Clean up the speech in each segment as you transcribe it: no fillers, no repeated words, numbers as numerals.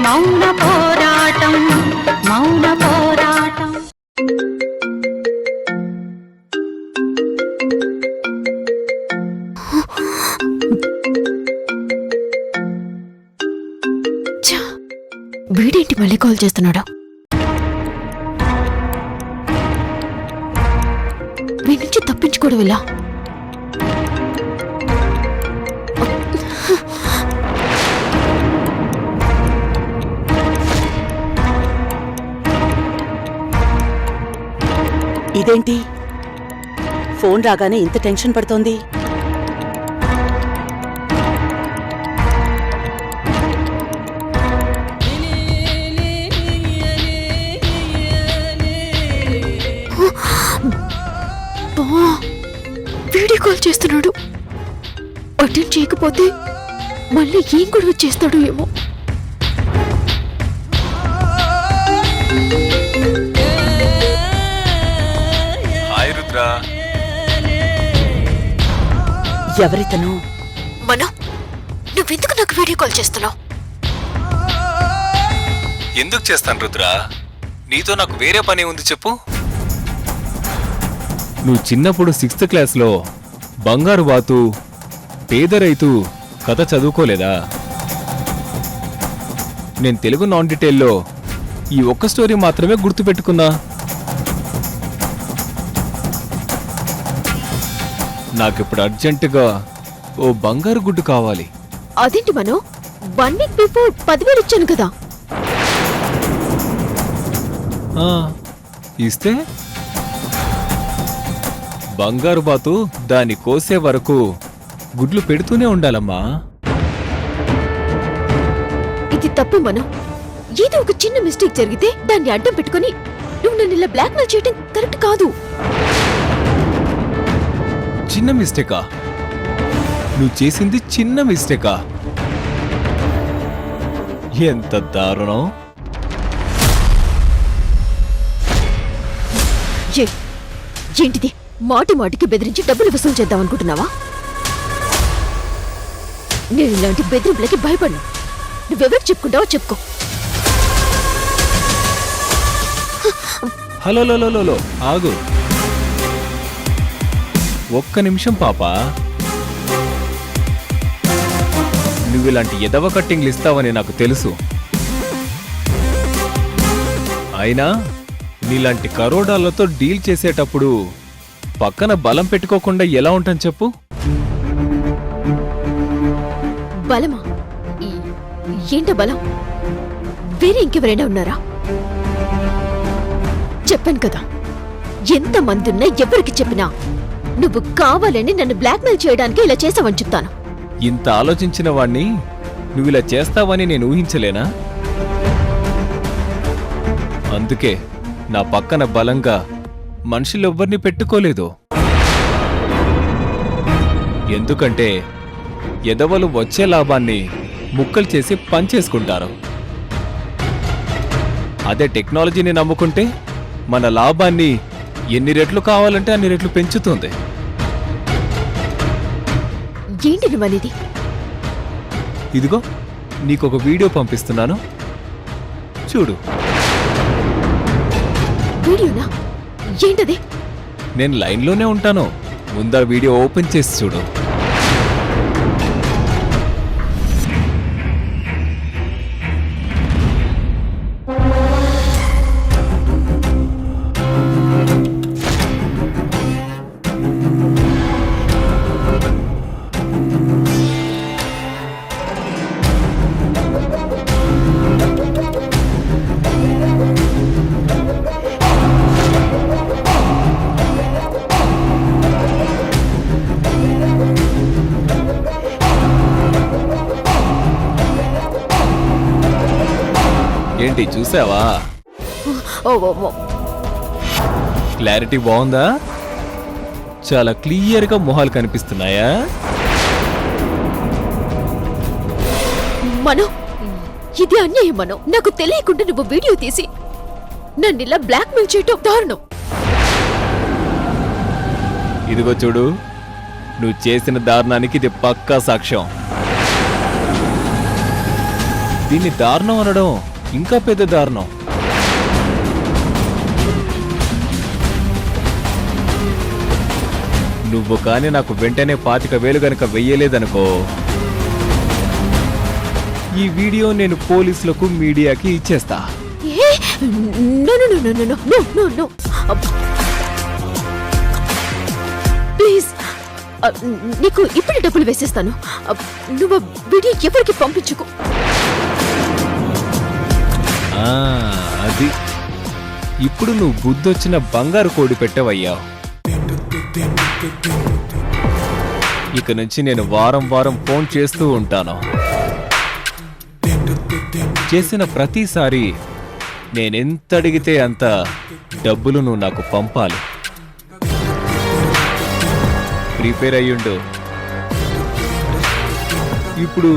మౌన పోరాటం మౌన పోరాటం. వీడేంటి మళ్ళీ కాల్ చేస్తున్నాడు? వీడి నుంచి తప్పించుకోవడం ఎలా? ఇదేంటి ఫోన్ రాగానే ఇంత టెన్షన్ పడుతోంది? వీడియో కాల్ చేస్తున్నాడు. అటెండ్ చేయకపోతే మళ్ళీ ఏం గొడవ చేస్తాడో ఏమో. ఎవరితను? మనో, నువ్వెందుకు నాకు వీడియో కాల్ చేస్తున్నావు? ఎందుకు చేస్తాను రుద్రా? నీతో నాకు వేరే పని ఉంది, చెప్పు. నువ్వు చిన్నప్పుడు 6th క్లాస్లో బంగారు బాతు పేద రైతు కథ చదువుకోలేదా? నేను తెలుగు నాన్ డీటెయిల్లో ఈ ఒక్క స్టోరీ మాత్రమే గుర్తుపెట్టుకున్నా. నాకిప్పుడు అర్జెంటుగా ఓ బంగారు గుడ్డు కావాలి. అదేంటి మనో, 1 వీక్ బిఫోర్ 10,000 ఇచ్చాను కదా. ఇస్తే బంగారు బాతు దాన్ని కోసే వరకు గుడ్లు పెడుతూనే ఉండాలమ్మా. ఇది తప్పు మనో. ఏదో ఒక చిన్న మిస్టేక్ జరిగితే దాన్ని అడ్డం పెట్టుకుని నువ్వు నన్ను ఇలా బ్లాక్మెయిల్ చేయడం కరెక్ట్ కాదు. చిన్న మిస్టేకా? నువ్వు చేసింది చిన్న మిస్టేకా? ఎంత దారుణం! ఏంటిది? మాటి మాటికి బెదిరించి డబ్బులు వసూలు చేద్దాం అనుకుంటున్నావా? నేను ఇలాంటి బెదిరింపులకి భయపడను. నువ్వెవరికి చెప్పుకుంటావో చెప్పుకో. హలో, ఆగు. ఒక్క నిమిషం పాపా. నువ్వు ఇలాంటి ఎదవ కట్టింగ్లు ఇస్తావని నాకు తెలుసు. అయినా నీలాంటి కరోడాలతో డీల్ చేసేటప్పుడు పక్కన బలం పెట్టుకోకుండా ఎలా ఉంటాను చెప్పు? బలమా? ఏంట బలం? వేరే ఇంకెవరైనా ఉన్నారా? చెప్పాను కదా, ఎంతమంది ఉన్నా ఎవరికి చెప్పినా నువ్వు కావాలని నన్ను బ్లాక్మెయిల్ చేయడానికి ఇలా చేసావని చెప్తాను. ఇంత ఆలోచించిన వాణ్ణి నువ్వు ఇలా చేస్తావని నేను ఊహించలేనా? అందుకే నా పక్కన బలంగా మనుషులెవ్వరిని పెట్టుకోలేదు. ఎందుకంటే ఎదవలు వచ్చే లాభాన్ని ముక్కలు చేసి పంచేసుకుంటారు. అదే టెక్నాలజీని నమ్ముకుంటే మన లాభాన్ని ఎన్ని రెట్లు కావాలంటే అన్ని రెట్లు పెంచుతుంది. ఏంటి నువ్వనేది? ఇదిగో నీకొక వీడియో పంపిస్తున్నాను, చూడు. వీడియోనా? ఏంటది? నేను లైన్లోనే ఉంటాను, ముందర వీడియో ఓపెన్ చేసి చూడు. ఏంటి చూసావా? క్లారిటీ బాగుందా? చాలా క్లియర్గా మొహాలు కనిపిస్తున్నాయా? మనో, ఇది అన్యాయం మనో. నాకు తెలియకుండా నువ్వు వీడియో తీసి నన్నిలా బ్లాక్మెయిల్ చేయటం దారుణం. ఇదిగో చూడు, నువ్వు చేసిన దారుణానికి ఇది పక్కా సాక్ష్యం. దీన్ని దారుణం అనడం ఇంకా పెద్ద దారుణం. నువ్వు కానీ నాకు వెంటనే 25,000 గనక వెయ్యలేదనుకో, ఈ వీడియో నేను పోలీసులకు మీడియాకి ఇచ్చేస్తా. ఏ no no no no no no no no please, నీకు ఇప్పుడు డబ్బులు వేసేస్తాను. నువ్వు వీడియో ఎవరికి పంపించుకో. ఆ, అది ఇప్పుడు నువ్వు బుద్ధొచ్చిన బంగారు కోడి పెట్టవయ్యావు. ఇక నుంచి నేను వారం వారం ఫోన్ చేస్తూ ఉంటాను. చేసిన ప్రతిసారి నేనెంత అడిగితే అంత డబ్బులు నువ్వు నాకు పంపాలి. ప్రిపేర్ అయ్యుండు. ఇప్పుడు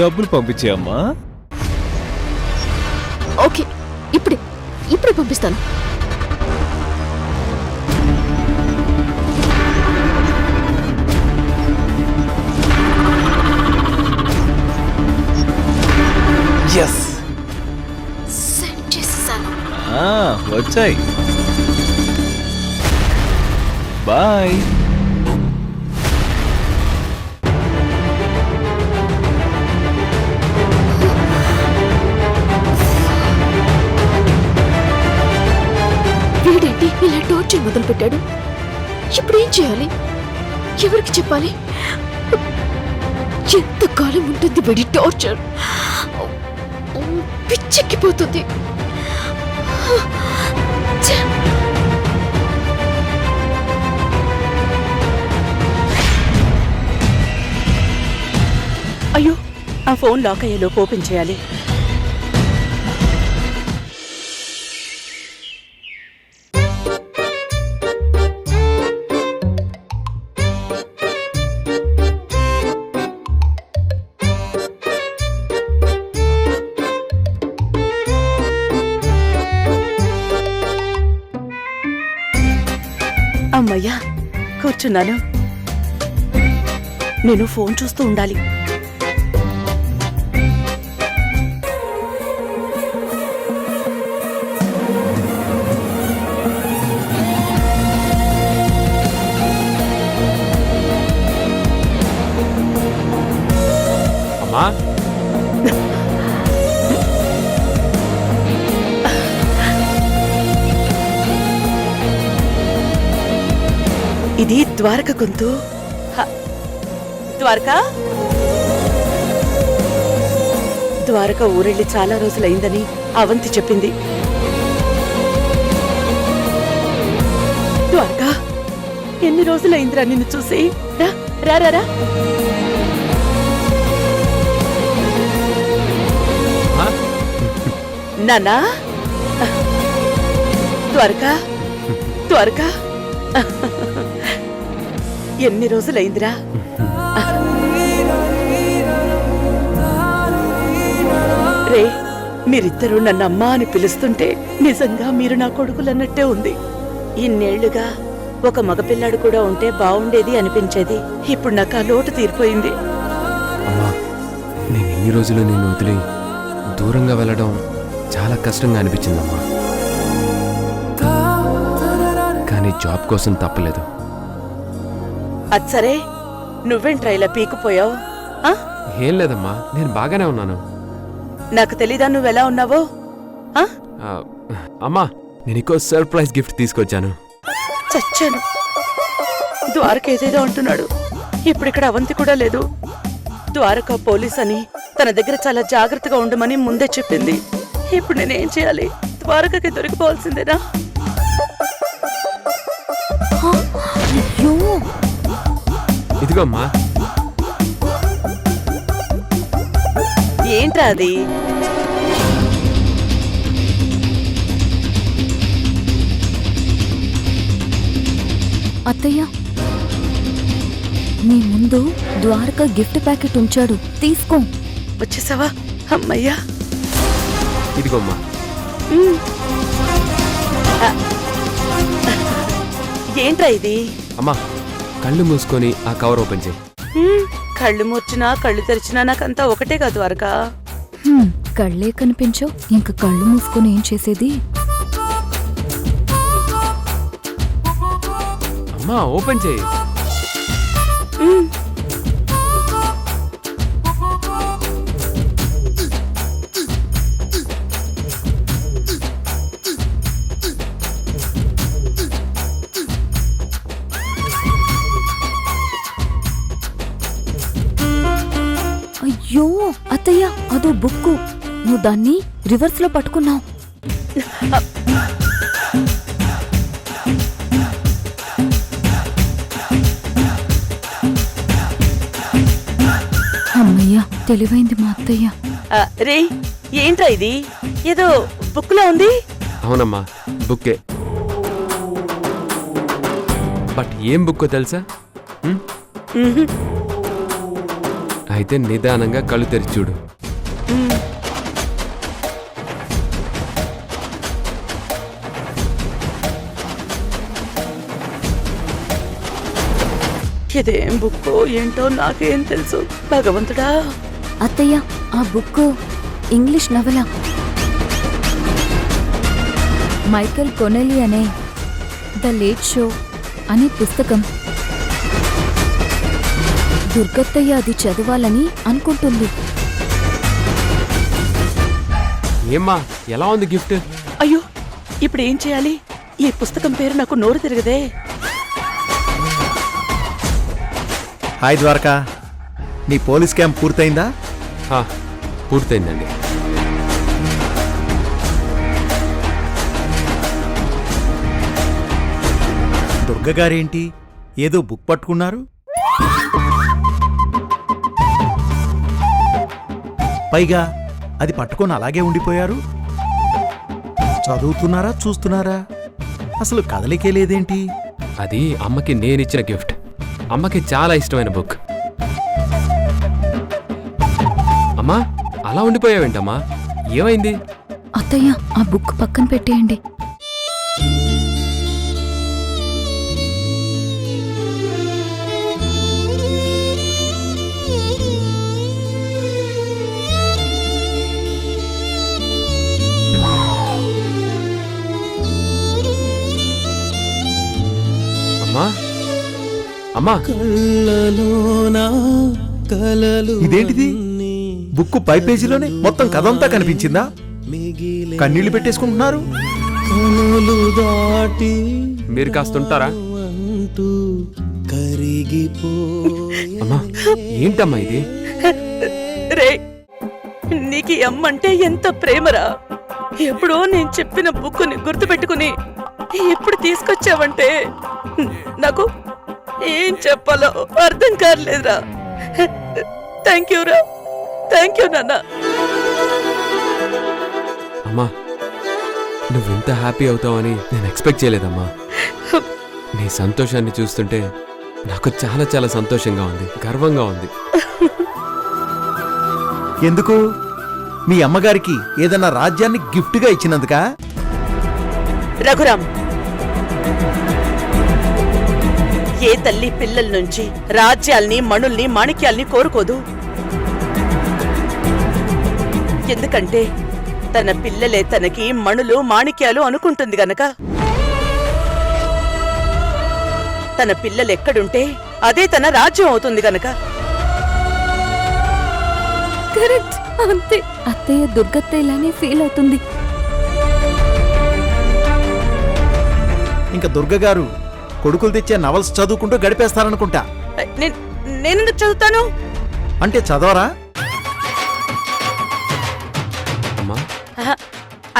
డబ్బులు పంపించేయమ్మా. ఓకే, ఇప్పుడే పంపిస్తాను. ఎస్, సెండ్ చేసేసాను. వచ్చాయి. బాయ్. వీడేంటి ఇలా టార్చర్ మొదలు పెట్టాడు? ఇప్పుడు ఏం చేయాలి? ఎవరికి చెప్పాలి? ఎంతకాలం ఉంటుంది వీడి టార్చర్? పిచ్చెక్కిపోతుంది. ఛే! అయ్యో, ఆ ఫోన్ లాక్ అయ్యేలోపు ఓపెన్ చేయాలి. అమ్మయ్యా, కూర్చున్నాను. నేను ఫోన్ చూస్తూ ఉండాలి. అమ్మా, ఇది ద్వారక గొంతు. ద్వారకా, ద్వారక ఊరెళ్ళి చాలా రోజులైందని అవంతి చెప్పింది. ద్వారకా, ఎన్ని రోజులైందిరా నిన్ను చూసి? రా రా రా రా. నాన్నా, ద్వారకా ద్వారకా, ఎన్ని రోజులైందిరా? రే, మీరిద్దరూ నన్ను అమ్మా అని పిలుస్తుంటే నిజంగా మీరు నా కొడుకులన్నట్టే ఉంది. ఇన్నేళ్లుగా ఒక మగపిల్లాడు కూడా ఉంటే బావుండేది అనిపించేది. ఇప్పుడు నాకు ఆ లోటు తీరిపోయింది. అమ్మా, నేను ఇన్ని రోజులు నేను వదిలి దూరంగా వెళ్ళడం చాలా కష్టంగా అనిపించిందమ్మా. కానీ జాబ్ కోసం తప్పలేదు. అది సరే, నువ్వేంట్రా ఇలా పీకిపోయావు? ఏం లేదమ్మా, నేను బాగానే ఉన్నాను. నాకు తెలీదా నువ్వెలా ఉన్నావో? అమ్మా, నేను ఇంకో సర్ప్రైజ్ గిఫ్ట్ తీసుకొచ్చాను. చచ్చాను. ద్వారక ఏదేదో అంటున్నాడు. ఇప్పుడిక్కడ అవంతి కూడా లేదు. ద్వారక పోలీస్ అని తన దగ్గర చాలా జాగ్రత్తగా ఉండమని ముందే చెప్పింది. ఇప్పుడు నేనేం చేయాలి? ద్వారకకి దొరికిపోవాల్సిందేనా? ఇదిగో అమ్మా. ఏంట్రా అది? అత్తయ్య, నీ ముందు ద్వారక గిఫ్ట్ ప్యాకెట్ ఉంచాడు, తీసుకో. వచ్చేసావా? అమ్మయ్యా. ఇదిగో అమ్మా. ఏంట్రా ఇది? అమ్మా, కళ్ళు మూసుకొని ఆ కవర్ ఓపెన్ చేయి. కళ్ళు మూర్చినా కళ్ళు తెరిచినా నాకంతా ఒకటే కాదు ద్వారక. కళ్ళే కనిపించో ఇంక కళ్ళు మూసుకొని ఏం చేసేది? అమ్మా ఓపెన్ చేయి. అయ్యో అత్తయ్య, అదో బుక్కు. నువ్వు దాన్ని రివర్స్ లో పట్టుకున్నావు. అమ్మయ్యా, తెలివైంది మా అత్తయ్య. రే ఏంట్రా ఇది? ఏదో బుక్లో ఉంది. అవునమ్మా, బుక్కే. బట్ ఏం బుక్కో తెలుసా? అయితే నిదానంగా కళ్ళు తెరిచి చూడు. ఇదేం బుక్కో ఏంటో నాకేం తెలుసు. భగవంతుడా. అత్తయ్య, ఆ బుక్ ఇంగ్లీష్ నవల. మైకల్ కొనెలీ అనే ద లేట్ షో అనే పుస్తకం. దుర్గత్తయ్య అది చదవాలని అనుకుంటుంది. ఏమ్మా, ఎలా ఉంది గిఫ్ట్? అయ్యో, ఇప్పుడు ఏం చేయాలి? ఈ పుస్తకం పేరు నాకు నోరు తిరగదే. హాయ్ ద్వారకా, నీ పోలీస్ క్యాంప్ పూర్తయిందా? పూర్తయిందండి. దుర్గగారేంటి ఏదో బుక్ పట్టుకున్నారు? పైగా అది పట్టుకొని అలాగే ఉండిపోయారు. చదువుతున్నారా చూస్తున్నారా? అసలు కదలికే లేదేంటి? అది అమ్మకి నేనిచ్చిన గిఫ్ట్. అమ్మకి చాలా ఇష్టమైన బుక్. అమ్మా, అలా ఉండిపోయావేంటమ్మా? ఏమైంది? అత్తయ్య, ఆ బుక్ పక్కన పెట్టేయండి. అమ్మా, అమ్మా, ఇదేంటిది? బుక్ పై పేజీలోనే మొత్తం కథంతా కనిపించిందా? కన్నీళ్లు పెట్టేసుకుంటున్నారు. మీరు కాస్తుంటారా? అమ్మా, ఏంటమ్మా ఇది? రే, నీకు ఈ అమ్మంటే ఎంత ప్రేమరా? ఎప్పుడో నేను చెప్పిన బుక్కుని గుర్తుపెట్టుకుని ఎప్పుడు తీసుకొచ్చావంటే నాకు ఏం చెప్పాలో అర్థం కాలేదురా. థ్యాంక్ యూ రా, థ్యాంక్ యూ నాన్న. అమ్మా, నువ్వింత హ్యాపీ అవుతావని నేను ఎక్స్పెక్ట్ చేయలేదమ్మా. నీ సంతోషాన్ని చూస్తుంటే నాకు చాలా చాలా సంతోషంగా ఉంది, గర్వంగా ఉంది. ఎందుకు? మీ అమ్మగారికి ఏదన్నా రాజ్యాన్ని గిఫ్ట్గా ఇచ్చినందుకా? రఘురామ్, ఏ తల్లి పిల్లల నుంచి రాజ్యాల్ని, మణుల్ని, మాణిక్యాల్ని కోరుకోదు? ఎందుకంటే తన పిల్లలే తనకి మణులు, మాణిక్యాలు అనుకుంటుంది గనక. తన పిల్లలెక్కడుంటే అదే తన రాజ్యం అవుతుంది గనక. కరెక్ట్, అంతే. అత్తయ్య దుర్గత్తయ్యలానే ఫీల్ అవుతుంది. ఇంకా దుర్గగారు కొడుకులు తెచ్చే నవల్స్ చదువుకుంటూ గడిపేస్తారనుకుంటా. నేనెందుకు చదువుతాను? అంటే చదవరా? అమ్మా,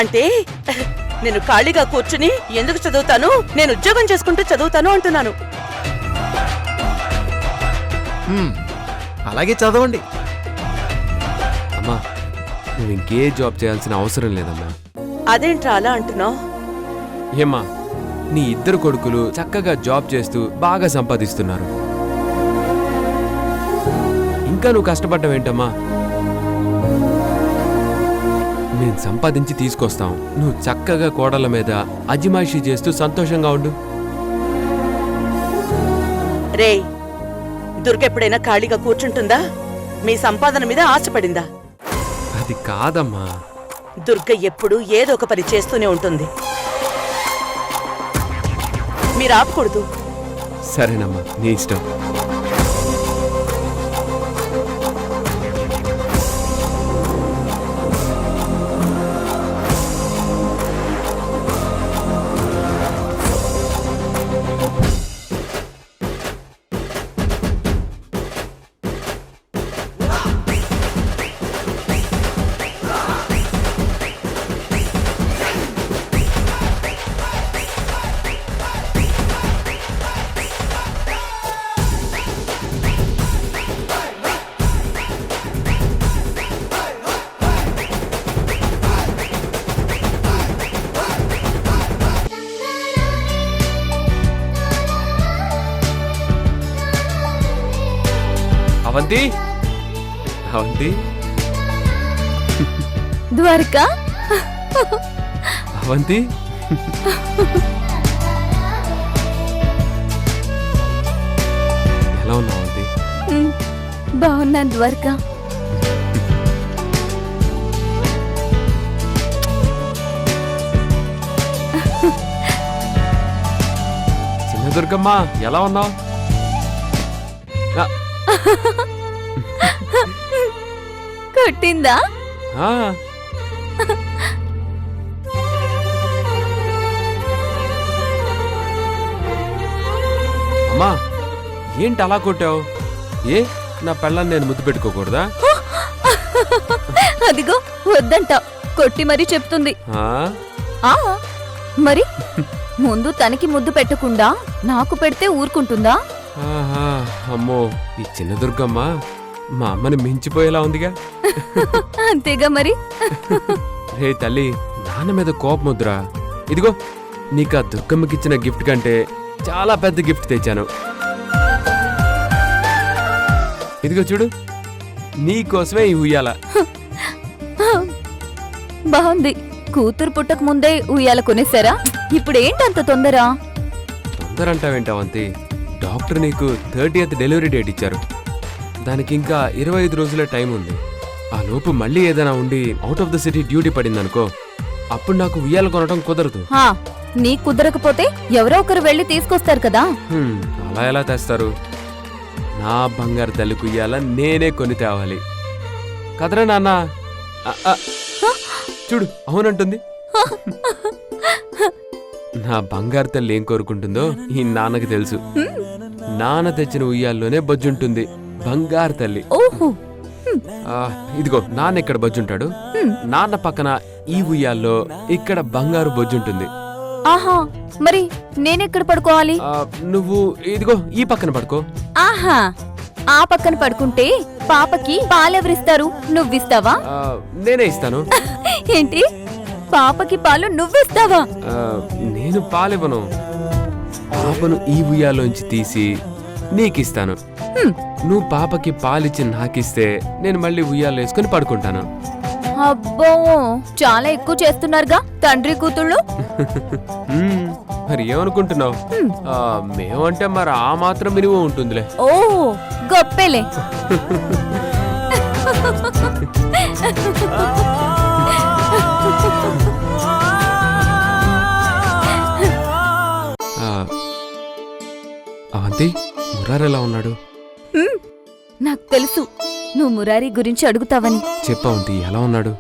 అంటే నేను ఖాళీగా కూర్చుని ఎందుకు చదువుతాను? నేను ఉద్యోగం చేసుకుంటూ చదువుతాను అంటున్నాను. అలాగే చదవండి. అమ్మా, నువ్వు ఇంకే జాబ్ చేయాల్సిన అవసరం లేదమ్మా. అదేంట్రా అలా అంటున్నావు? ఏమ్మా, నీ ఇద్దరు కొడుకులు చక్కగా జాబ్ చేస్తూ బాగా సంపాదిస్తున్నారు. ఇంకా నువ్వు కష్టపడ్డావేంటమ్మా? నేను సంపాదించి తీసుకొస్తాం. నువ్వు చక్కగా కోడళ్ళ మీద అజిమాయిషీ చేస్తూ సంతోషంగా ఉండు. రే, దుర్గ ఎప్పుడైనా ఖాళీగా కూర్చుంటుందా? మీ సంపాదన మీద ఆశపడిందా? అది కాదమ్మా. దుర్గ ఎప్పుడు ఏదో ఒక పని చేస్తూనే ఉంటుంది. మీరు ఆపకూడదు. సరేనమ్మా, నీ ఇష్టం. అవంతి, అవంతి, ద్వారకా, అవంతి. ఎలా ఉన్నావు అవంతి? బాగున్నాను ద్వారకా. చిన్న దుర్గమ్మ, ఎలా ఉన్నావు? కొట్టిందా? ఆ, అమ్మా, ఏంటి అలా కొట్టావు? ఏ, నా పెళ్ళాన్ని నేను ముద్దు పెట్టుకోకూడదా? అదిగో వద్దంట, కొట్టి మరీ చెప్తుంది. ఆ, ఆ మరి ముందు తనకి ముద్దు పెట్టకుండా నాకు పెడితే ఊరుకుంటుందా? ఆహా, అమ్మో, ఈ చిన్న దుర్గమ్మ మా అమ్మని మించిపోయేలా ఉందిగా. అంతేగా మరి. రే తల్లి, నాన్న మీద కోపం వద్దురా. ఇదిగో, నీకు ఆ దుర్గమ్మకిచ్చిన గిఫ్ట్ కంటే చాలా పెద్ద గిఫ్ట్ తెచ్చాను. ఇదిగో చూడు, నీకోసమే ఈ ఉయ్యాల. బాగుంది. కూతురు పుట్టక ముందే ఉయ్యాల కొనేసారా? ఇప్పుడేంటంత తొందర? తొందర అంటావేంటావంతి? డాక్టర్ నీకు 30th డెలివరీ డేట్ ఇచ్చారు. దానికి ఇంకా 25 రోజులే టైం ఉంది. ఆ లోపు మళ్ళీ ఏదైనా ఉండి out of the city duty పడిందనుకో, అప్పుడు నాకు ఉయ్యాల కొనడం కుదరదు. నీ కుదరకపోతే ఎవరో ఒకరు వెళ్ళి తీసుకొస్తారు కదా. అలా ఎలా తెస్తారు? నా బంగారు తల్లికి ఉయ్యాల నేనే కొని తేవాలి కదరా నాన్న. చూడు, అవునంటుంది. నా బంగారు తల్లి ఏం కోరుకుంటుందో ఈ నాన్నకి తెలుసు. నాన్న తెచ్చిన ఉయ్యాల్లోనే బొజ్జుంటుంది బంగారు తల్లి. ఓహో, ఇదిగో నాన్న ఇక్కడ బొజ్జుంటాడు. నాన్న పక్కన ఈ ఉయ్యాల్లో ఇక్కడ బంగారు బొజ్జుంటుంది. ఆహా, మరి నేనెక్కడ పడుకోవాలి? నువ్వు ఇదిగో ఈ పక్కన పడుకో. ఆహా, ఆ పక్కన పడుకుంటే పాపకి పాలెవరిస్తారు? నువ్విస్తావా? నేనే ఇస్తాను. ఏంటి, పాపకి పాలు నువ్విస్తావా? నేను పాలివ్వను. పాపను ఈ ఉయ్యాలోంచి తీసి నీకిస్తాను. నువ్వు పాపకి పాలిచ్చి నాకిస్తే నేను మళ్ళీ ఉయ్యాలో వేసుకుని పడుకుంటాను. అబ్బో, చాలా ఎక్కువ చేస్తున్నారుగా తండ్రి కూతుళ్ళు. మరి ఏమనుకుంటున్నావు? మేమంటే మరి ఆ మాత్రం మినిమం ఉంటుందిలే. ఓ గొప్పేలే. అవంతి, మురారెలా ఉన్నాడు? నాకు తెలుసు నువ్వు మురారి గురించి అడుగుతావని. చెప్పవంతి, ఎలా ఉన్నాడు?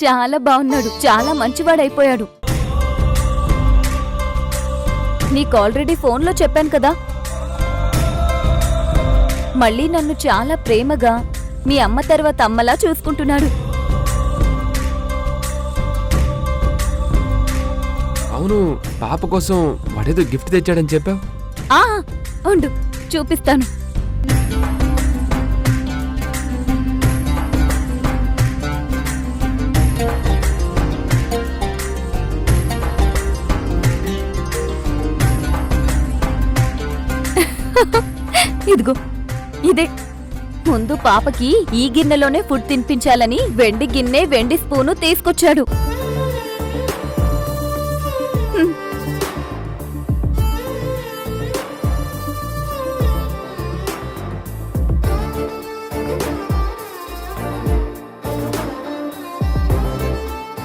చాలా బాగున్నాడు, చాలా మంచివాడైపోయాడు. నీకు ఆల్రెడీ ఫోన్లో చెప్పాను కదా. మళ్ళీ నన్ను చాలా ప్రేమగా మీ అమ్మ తర్వాత అమ్మలా చూసుకుంటున్నాడు. అవును, పాప కోసం వాడేదో గిఫ్ట్ తెచ్చాడని చెప్పావు. ఉండు, చూపిస్తాను. ఇదిగో ఇదే. ముందు పాపకి ఈ గిన్నెలోనే ఫుడ్ తినిపించాలని వెండి గిన్నె, వెండి స్పూను తీసుకొచ్చాడు.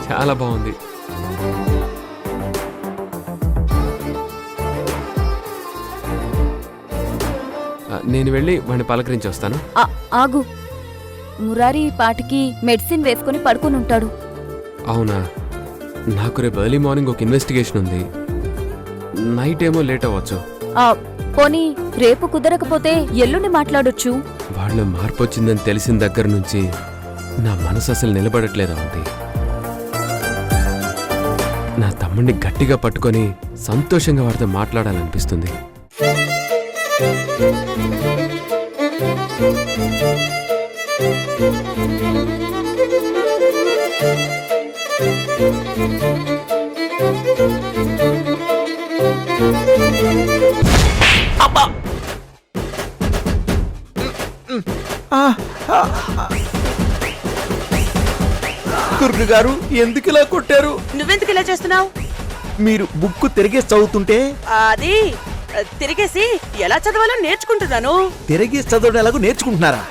చాలా బాగుంది. నేను వెళ్ళి వాడిని పలకరించి వస్తాను. ఆగు, మురారి పాటికి మెడిసిన్ వేసుకుని పడుకుని ఉంటాడు. అవునా? నాకు రేపు ఎర్లీ మార్నింగ్ ఒక ఇన్వెస్టిగేషన్ ఉంది. నైట్ ఏమో లేట్ అవ్వచ్చు. పోనీ రేపు కుదరకపోతే ఎల్లుండి మాట్లాడొచ్చు. వాళ్ళ మార్పు వచ్చిందని తెలిసిన దగ్గర నుంచి నా మనసు అసలు నిలబడట్లేదు అవంతి. నా తమ్ముడిని గట్టిగా పట్టుకొని సంతోషంగా వాడితో మాట్లాడాలనిపిస్తుంది. గురుడు గారు ఎందుకు ఇలా కొట్టారు? నువ్వెందుకు ఇలా చేస్తున్నావు? మీరు బుక్ తిరిగేసి చదువుతుంటే అది తిరిగేసి ఎలా చదవాలో నేర్చుకుంటున్నాను. తిరిగేసి చదవడం ఎలాగో నేర్చుకుంటున్నారా?